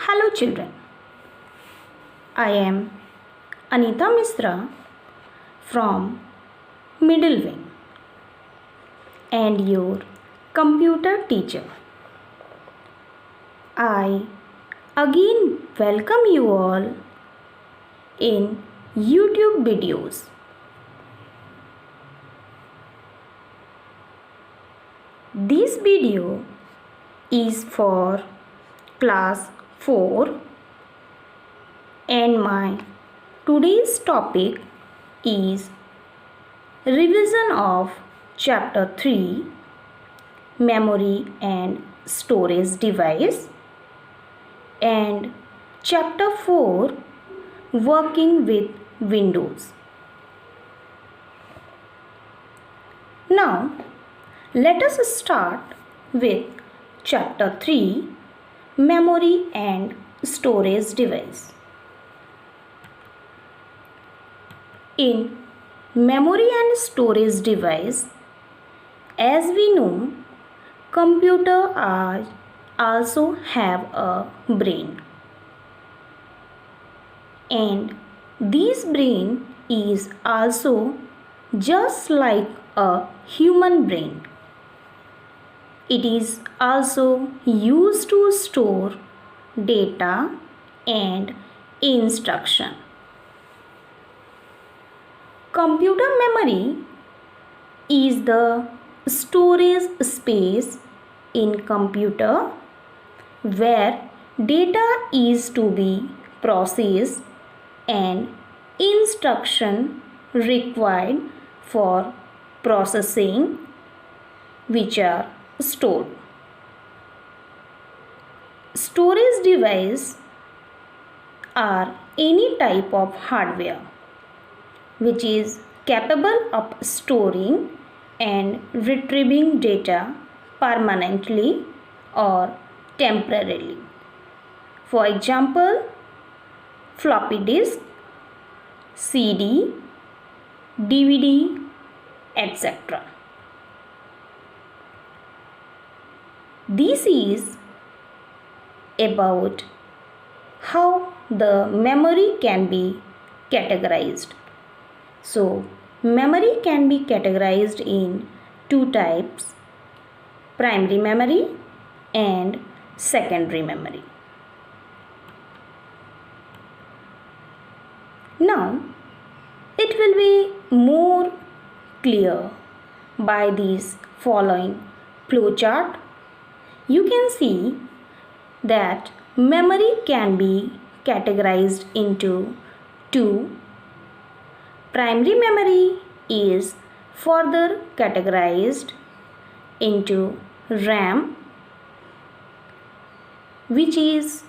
Hello children, I am Anita Misra from Middle Wing and your computer teacher. I again welcome you all in YouTube videos. This video is for class 4 and my today's topic is revision of chapter 3 memory and storage device and chapter 4 working with Windows. Now let us start with chapter 3 memory and storage device. In memory and storage device, as we know, computer also have a brain, and this brain is also just like a human brain. It is also used to store data and instruction. Computer memory is the storage space in computer where data is to be processed and instruction required for processing which are stored. Storage device are any type of hardware which is capable of storing and retrieving data permanently or temporarily. For example, floppy disk, CD, DVD, etc. This is about how the memory can be categorized. So, memory can be categorized in two types, primary memory and secondary memory. Now, it will be more clear by this following flowchart. You can see that memory can be categorized into two. Primary memory is further categorized into RAM, which is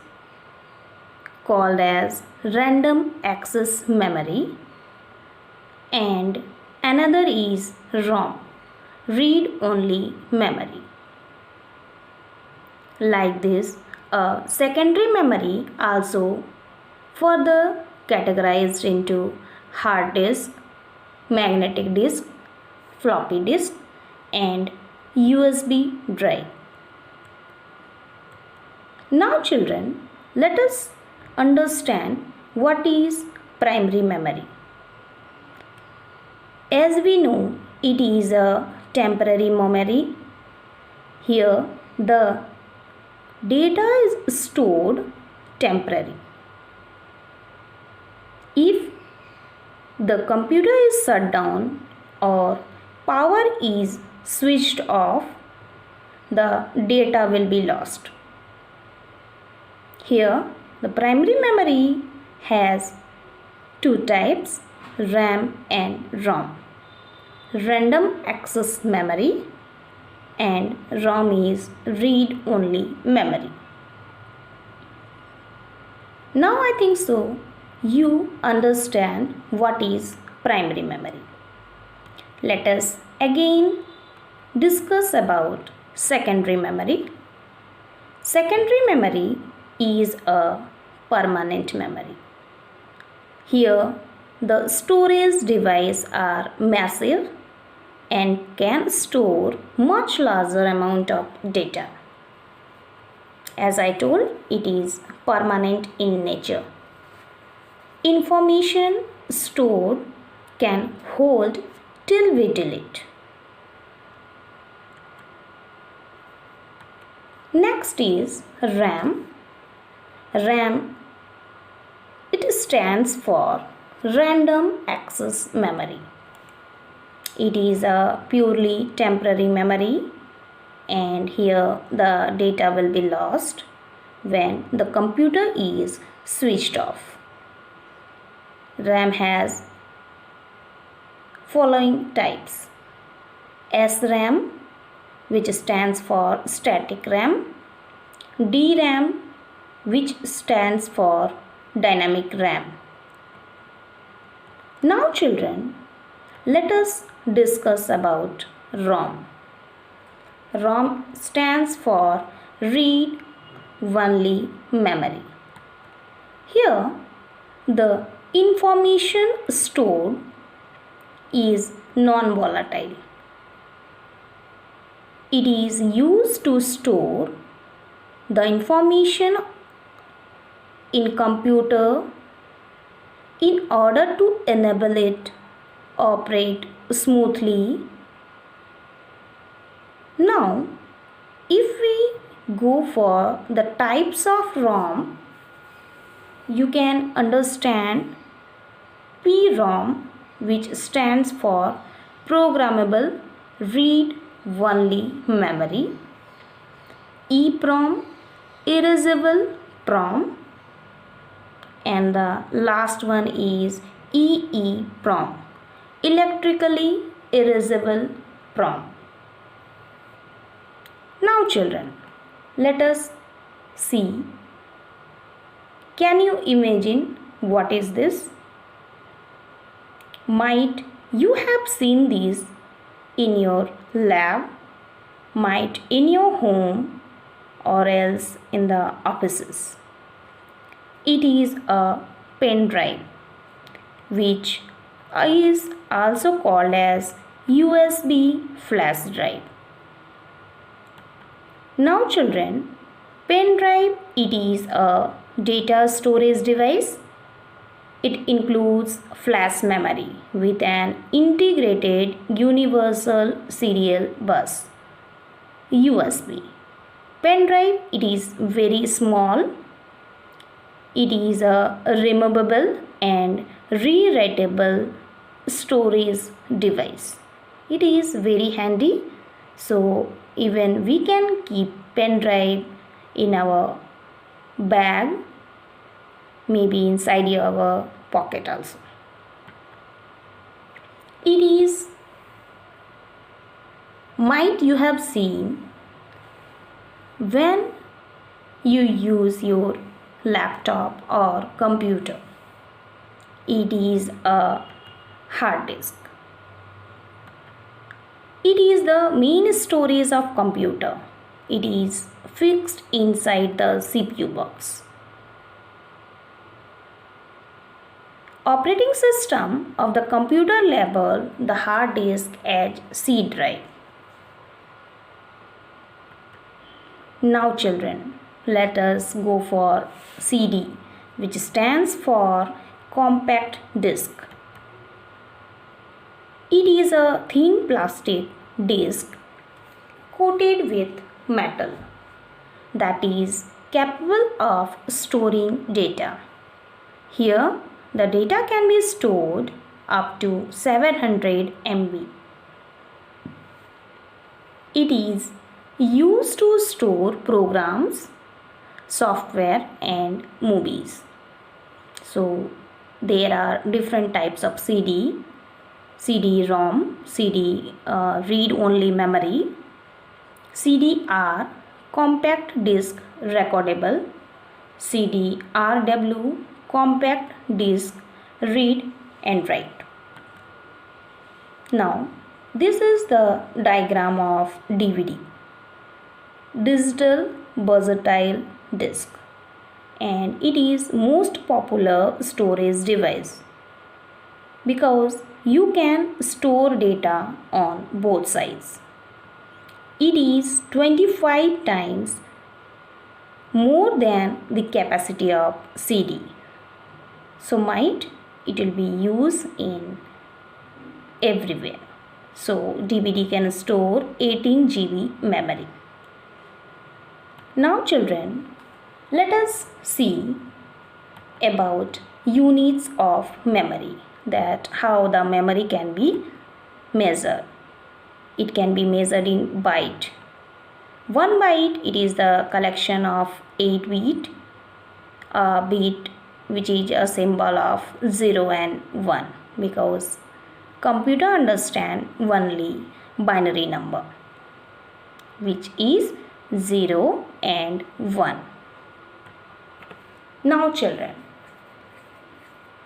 called as random access memory, and another is ROM, read only memory. Like this, a secondary memory also further categorized into hard disk, magnetic disk, floppy disk and USB drive. Now children, let us understand what is primary memory. As we know, it is a temporary memory. Here the data is stored temporarily. If the computer is shut down or power is switched off, the data will be lost. Here, the primary memory has two types, RAM and ROM. Random access memory and ROM is read only memory. Now I think so you understand what is primary memory. Let us again discuss about secondary memory. Secondary memory is a permanent memory. Here the storage devices are massive and can store much larger amount of data. As I told, it is permanent in nature. Information stored can hold till we delete. Next is RAM. RAM, it stands for Random Access Memory. It is a purely temporary memory, and here the data will be lost when the computer is switched off. RAM has following types: SRAM, which stands for static RAM, DRAM, which stands for dynamic RAM. Now children, let us discuss about ROM. ROM stands for read only memory. Here the information stored is non-volatile. It is used to store the information in computer in order to enable it operate smoothly. Now, if we go for the types of ROM, you can understand PROM, which stands for programmable read only memory, EPROM, erasable PROM, and the last one is EEPROM, electrically erasable PROM. Now children, let us see. Can you imagine what is this? Might you have seen these in your lab, might in your home, or else in the offices. It is a pen drive, which is also called as USB flash drive. Now children, pen drive, it is a data storage device. It includes flash memory with an integrated universal serial bus, USB. Pen drive, it is very small. It is a removable and rewritable storage device. It is very handy, so even we can keep pen drive in our bag, maybe inside our pocket also. It is, might you have seen, when you use your laptop or computer, it is a hard disk. It is the main storage of computer. It is fixed inside the CPU box. Operating system of the computer label the hard disk as C drive. Now children, let us go for CD, which stands for compact disc. It is a thin plastic disc coated with metal that is capable of storing data. Here the data can be stored up to 700 MB. It is used to store programs, software and movies. So there are different types of CD, CD-ROM, CD read-only memory, CD-R compact disc recordable, CD-RW compact disc read and write. Now this is the diagram of DVD, digital versatile disc, and it is most popular storage device because you can store data on both sides. It is 25 times more than the capacity of CD. So it will be used in everywhere. So DVD can store 18 GB memory. Now children, let us see about units of memory, that how the memory can be measured. It can be measured in byte. 1 byte, it is the collection of 8 bit, a bit which is a symbol of 0 and 1, because computer understand only binary number, which is 0 and 1. Now children,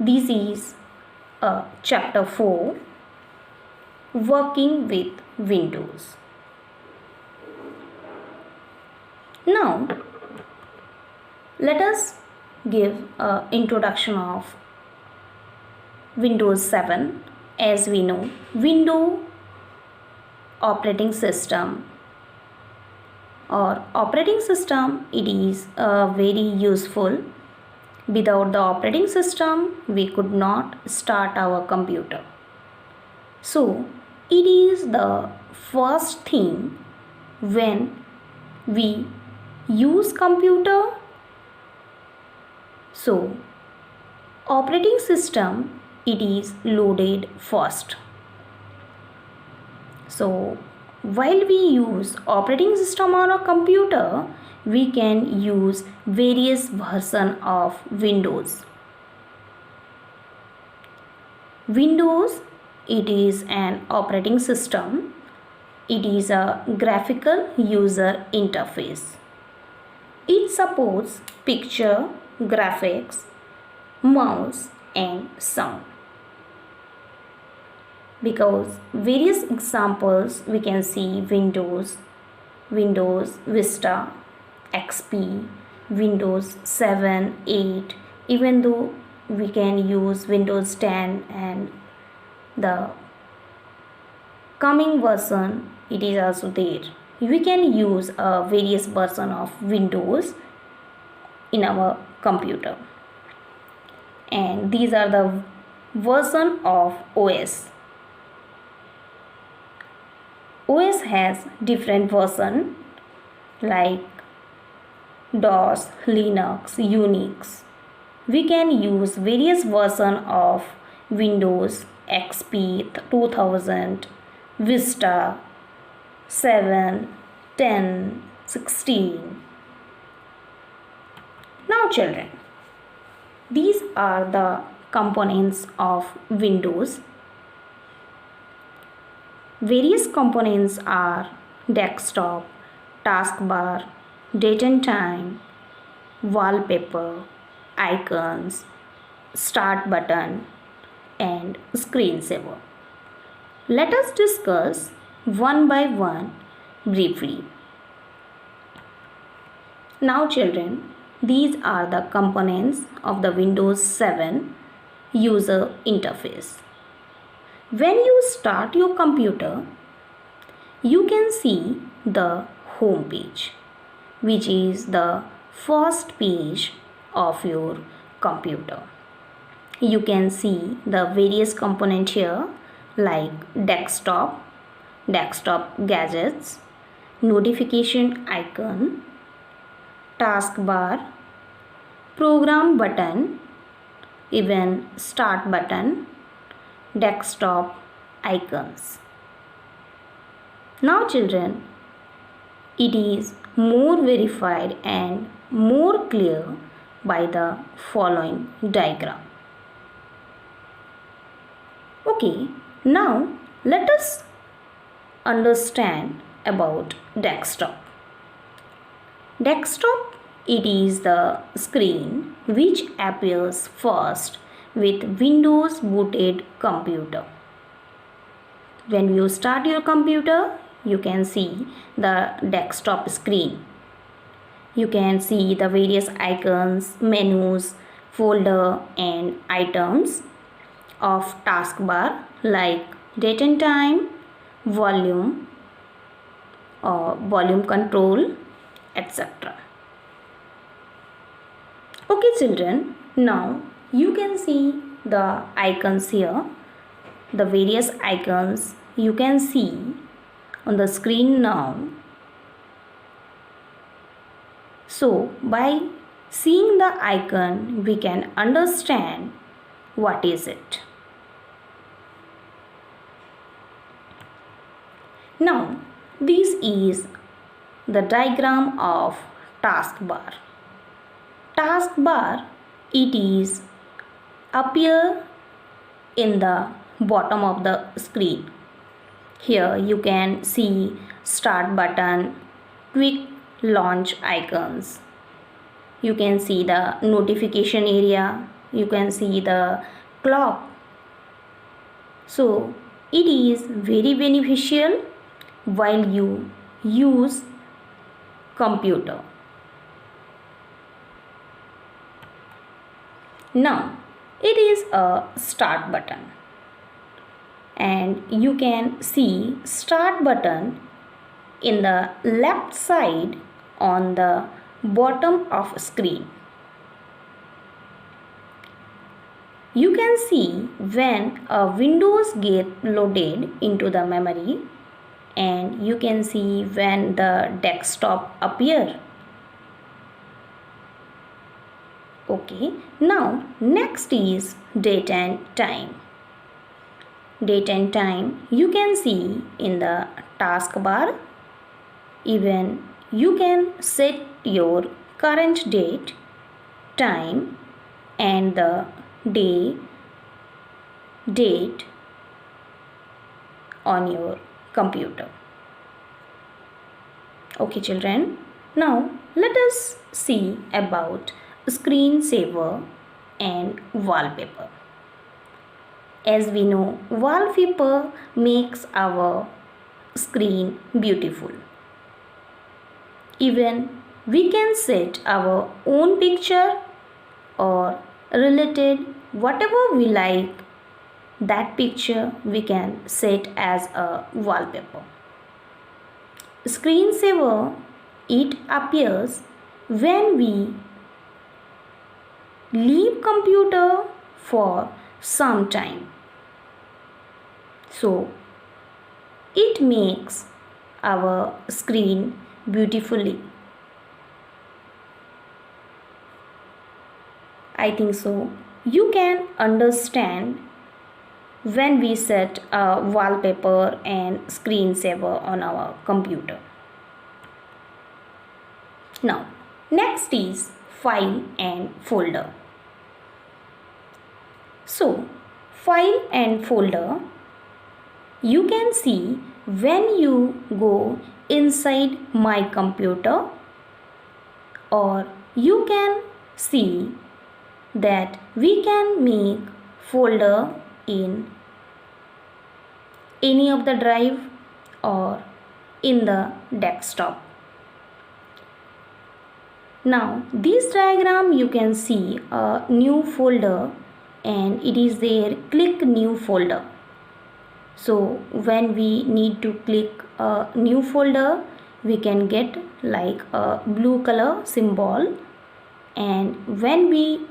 this is chapter 4, working with Windows. Now let us give an introduction of Windows 7. As we know, Windows operating system or operating system, it is very useful. Without the operating system, we could not start our computer. So it is the first thing when we use computer. So operating system, it is loaded first. So while we use operating system on a computer, we can use various version of Windows. Windows, it is an operating system. It is a graphical user interface. It supports picture, graphics, mouse and sound. Because various examples we can see Windows Vista, XP, Windows 7, 8, even though we can use Windows 10 and the coming version, it is also there. We can use a various version of Windows in our computer. And these are the version of OS. OS has different version like DOS, Linux, Unix. We can use various version of Windows, XP 2000, Vista, 7, 10, 16. Now children, these are the components of Windows. Various components are desktop, taskbar, date and time, wallpaper, icons, start button and screensaver. Let us discuss one by one briefly. Now children, these are the components of the Windows 7 user interface. When you start your computer, you can see the home page, which is the first page of your computer. You can see the various components here like desktop gadgets, notification icon, taskbar, program button, even start button, desktop icons. Now children, it is more verified and more clear by the following diagram. Okay, now let us understand about desktop. Desktop, it is the screen which appears first with Windows booted computer. When you start your computer, you can see the desktop screen. You can see the various icons, menus, folder and items of taskbar like date and time, volume control, etc. Okay children, now you can see the icons here, the various icons you can see on the screen now. So by seeing the icon we can understand what is it. Now this is the diagram of taskbar. Taskbar, it is appear in the bottom of the screen. Here you can see start button, quick launch icons. You can see the notification area. You can see the clock. So it is very beneficial while you use computer. Now it is a start button, and you can see start button in the left side on the bottom of screen. You can see when a Windows get loaded into the memory, and you can see when the desktop appear. Okay, now next is date and time. Date and time you can see in the taskbar. Even you can set your current date, time and the day, date on your computer. Okay children, now let us see about screensaver and wallpaper. As we know, wallpaper makes our screen beautiful. Even we can set our own picture or related whatever we like, that picture we can set as a wallpaper. Screensaver, it appears when we leave computer for some time. So it makes our screen beautifully. I think so you can understand when we set a wallpaper and screensaver on our computer. Now next is file and folder. So file and folder, you can see when you go inside my computer, or you can see that we can make folder in any of the drive or in the desktop. Now this diagram you can see a new folder, and it is there, click new folder. So when we need to click a new folder, we can get like a blue color symbol, and when we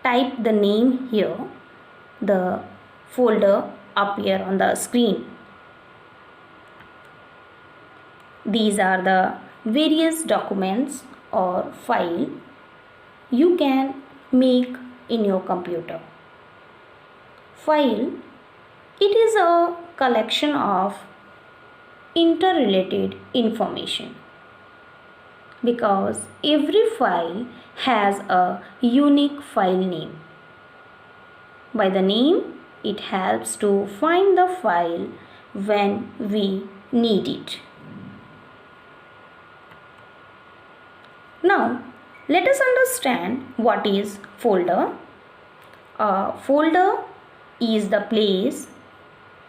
type the name here, the folder appear on the screen. These are the various documents or file you can make in your computer. File, it is a collection of interrelated information, because every file has a unique file name. By the name, it helps to find the file when we need it. Now, let us understand what is folder. A folder is the place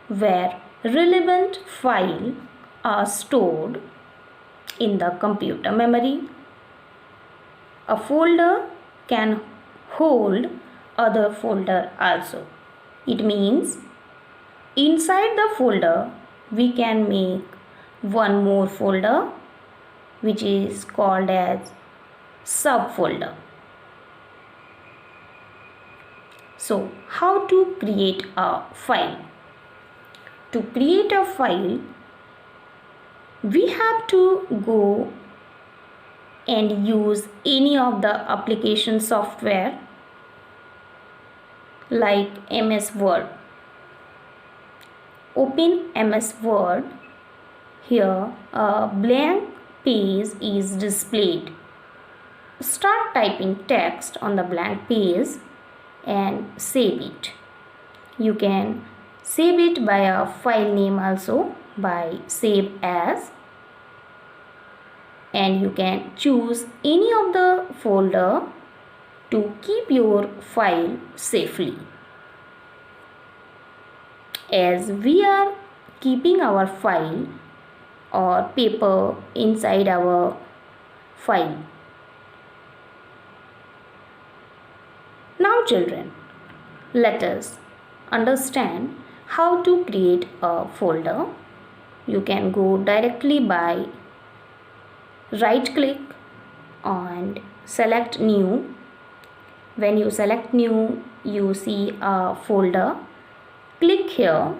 where relevant files are stored in the computer memory. A folder can hold other folder also. It means inside the folder we can make one more folder, which is called as subfolder. So, how to create a file? To create a file, we have to go and use any of the application software like MS Word. Open MS Word. Here a blank page is displayed. Start typing text on the blank page and save it. You can save it by a file name also, by save as, and you can choose any of the folder to keep your file safely. As we are keeping our file or paper inside our file. Now children, let us understand how to create a folder. You can go directly by right click and select new. When you select new, you see a folder. Click here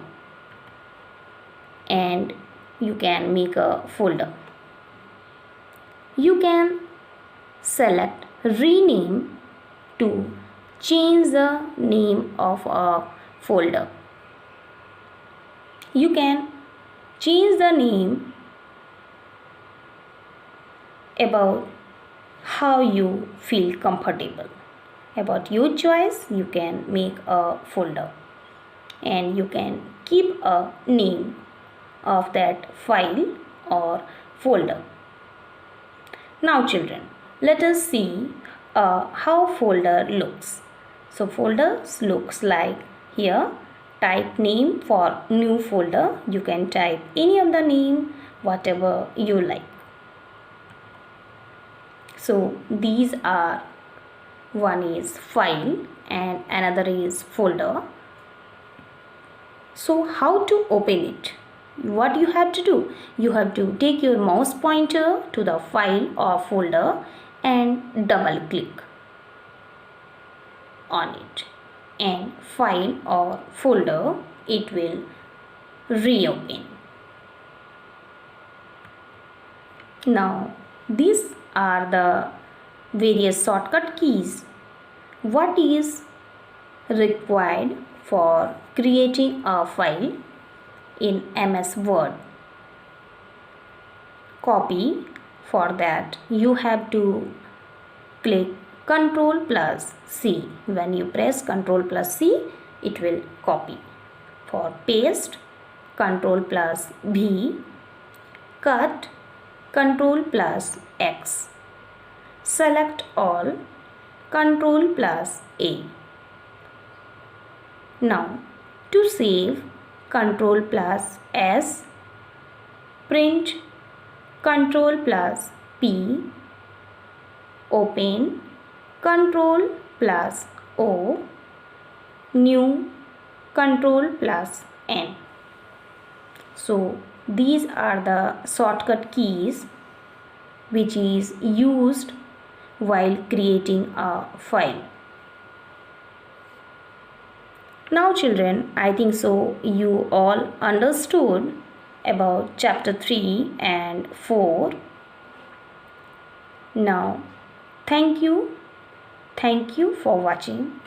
and you can make a folder. You can select rename to change the name of a folder. You can change the name about how you feel comfortable. About your choice, you can make a folder and you can keep a name of that file or folder. Now children, let us see how folder looks. So folders looks like here. Type name for new folder. You can type any of the name, whatever you like. So these are, one is file and another is folder. So how to open it? What you have to do? You have to take your mouse pointer to the file or folder and double click on it, and file or folder, it will reopen. Now these are the various shortcut keys. What is required for creating a file in MS Word? Copy. For that you have to click Ctrl+C. When you press Ctrl+C, it will copy. For paste, Ctrl+V. Cut, Ctrl+X. Select all, Ctrl+A. Now to save, Ctrl+S. Print, Ctrl+P. Open, Ctrl+O. New, Ctrl+N. So these are the shortcut keys which is used while creating a file. Now children, I think so you all understood about chapter 3 and 4. Now thank you for watching.